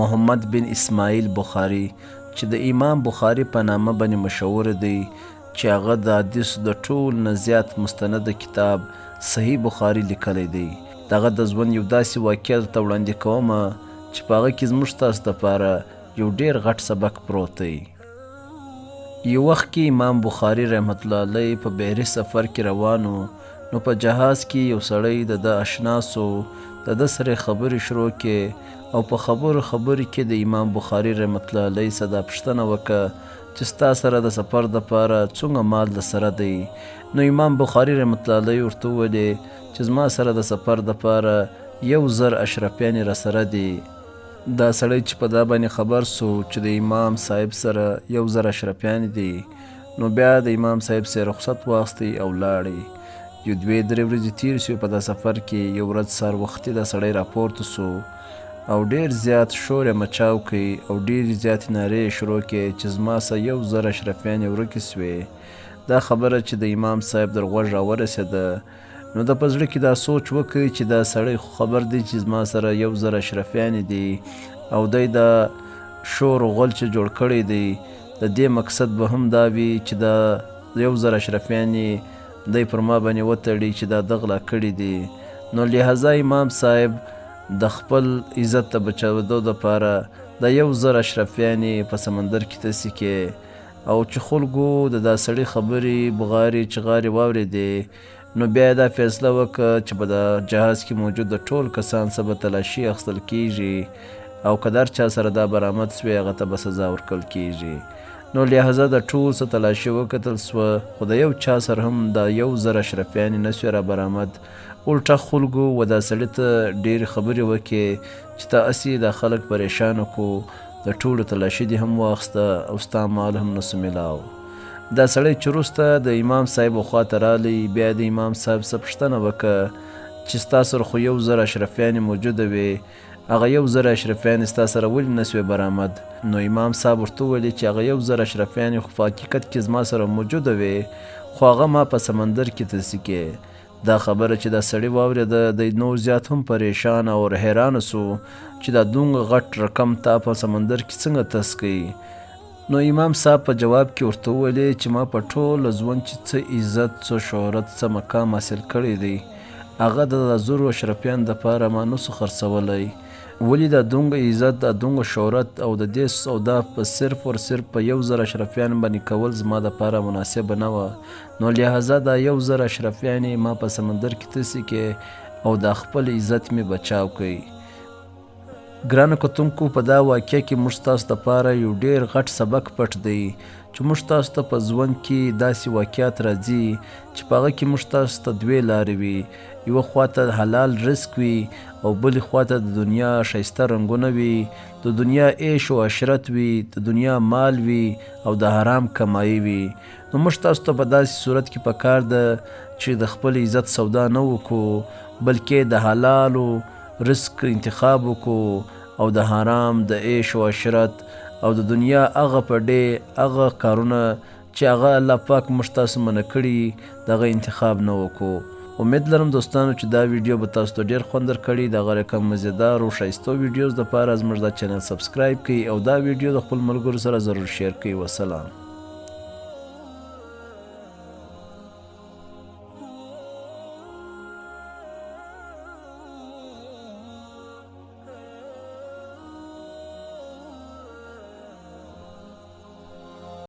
محمد بن اسماعیل بخاري چې د امام بخاري په نامه باندې مشهور دی، چې هغه د حدیثو د ټول نه زیات مستند کتاب صحیح بخاري لیکلی دی. دغه د ژوند یو داسې واقعه درته وړاندې کومه چې په هغه کې زموږ تاسو دپاره یو ډېر غټ سبق پروت دی. یو وخت کې امام بخاري رحمت الله علیه په بحري سفر کې روانو، نو په جهاز کې یو سړی د ده اشنا سو، د ده سره خبرې شروع کې او په خبرو کې د امام بخاري رحمت الله علیه څخه دا پوښتنه وکړه چې ستا سره د سفر دپاره څومره مال د سره دی؟ نو امام بخاري رحمت الله علیه ورته وویلې چې زما سره د سفر دپاره 1000 اشرفیانې را سره دي. دا سړی چې په دا باندې خبر سو چې د امام صاحب سره 1000 اشرفیانې دي، نو بیا د امام صاحب سره رخصت واخیستی او لاړی. یو 2-3 ورځې تیر شوې په دا سفر کې. یو ورځ سهار وختي دا سړی راپورته سو او ډېر زیات شور یې مچاو کوي او ډېرې زیاتې نارې یې شروع کړې چې زما څخه 1000 اشرفیانې ورکې سوې. دا خبره چې د امام صاحب در غوږ راورسېده، نو د په زړه کې دا سوچ وکړي چې دا سړی خو خبر دی چې زما سره 1000 اشرفیانې دي او دی دا شور و غل چې جوړ کړی دی، د دې مقصد به هم دا وي چې دا 1000 اشرفیانې دی پر ما باندې وتړي چې دا دغلا کړي دي. نو لحاظه امام صاحب د خپل عزت ته بچاودو دپاره د 1000 اشرفیانې په سمندر کې تسې کې، او چې خلکو د دا سړي خبرې بغارې چغارې واورېدې، نو بیا دا فیصله وکړه چې په دا جهاز کې موجود د ټول کسان څخه به تلاشي اخیستل کیږي او که در چا سره دا برآمد سوی هغه ته به سزا ورکول کیږي. نو لحاظه د ټول څه تلاشي وکتل سوه، خو د یو چا سره هم دا 1000 اشرفیانې نه سوې را برآمد. الټه خلکو و دا سړي ته ډېرې خبرې وکړې چې ته هسې دا خلک پریشانه کو، د ټولو تلاشي دې هم واخیسته او ستا مال هم نه سو میلاو. دا سړی چې وروسته د امام صاحب خواته رالی، بیا د امام صاحب څه پوښتنه وکړه چې ستا سره خو 1000 اشرفیانې موجوده وې، هغه 1000 اشرفیانې ستا سره ولې نه سوې برآمد؟ نو امام صاحب ورته وویلې چې هغه 1000 اشرفیانې خو په حقیقت کې زما سره موجوده وې، خو هغه ما په سمندر کې تسې کې. دا خبره چې دا سړی واورېده، دی نور زیات هم پریشان او حیرانه سو چې دا دومره غټ رقم تا په سمندر کې څنګه تس کوي. نو امام صاحب په جواب کې ورته وویلې چې ما په ټول ژوند چې څه عزت، څه شهرت، څه مقام حاصل کړی دی، هغه د 1000 اشرفیانو دپاره ما نسو خرڅولی. ولی دا دومره عزت، دا دومره شهرت او د دې سودا په صرف او صرف په 1000 اشرفیانو باندې کول زما دپاره مناسبه نه وه. نو لحاظه دا 1000 اشرفیانې ما په سمندر کې تسې کې او دا خپل عزت مې بچاو کوي. ګرانو کتونکو، په دا واقعه کې موږ تاسو دپاره یو ډېر غټ سبق پټ دی چې موږ تاسو ته په ژوند کې داسې واقعات راځي چې په هغه کې موږ تاسو ته 2 لارې وي. یوه خواته حلال رزق وي او بلې خواته د دنیا ښایسته رنګونه وي، د دنیا عیش و عشرت وي، د دنیا مال وي او د حرام کمایي وي. نو موږ تاسو ته په داسې صورت کې پکار ده چې د خپل عزت سودا نه وکړو، بلکې د حلالو رزق انتخاب وکړو او د حرام د عیش و عشرت او د دنیا هغه پډې هغه کارونه چې هغه الله پاک موږ تاسو منع کړي دغه انتخاب نه وکړو. امید لرم دوستانو چې دا ویډیو به تاسو ته ډېر خوند درکړي. دغه رقم مزیدار او ښایسته ویډیوز دپاره زموږ دا چینل سبسکرایب کړئ او دا ویډیو د خپل ملګرو سره ضرور شیر کړئ. وسلام.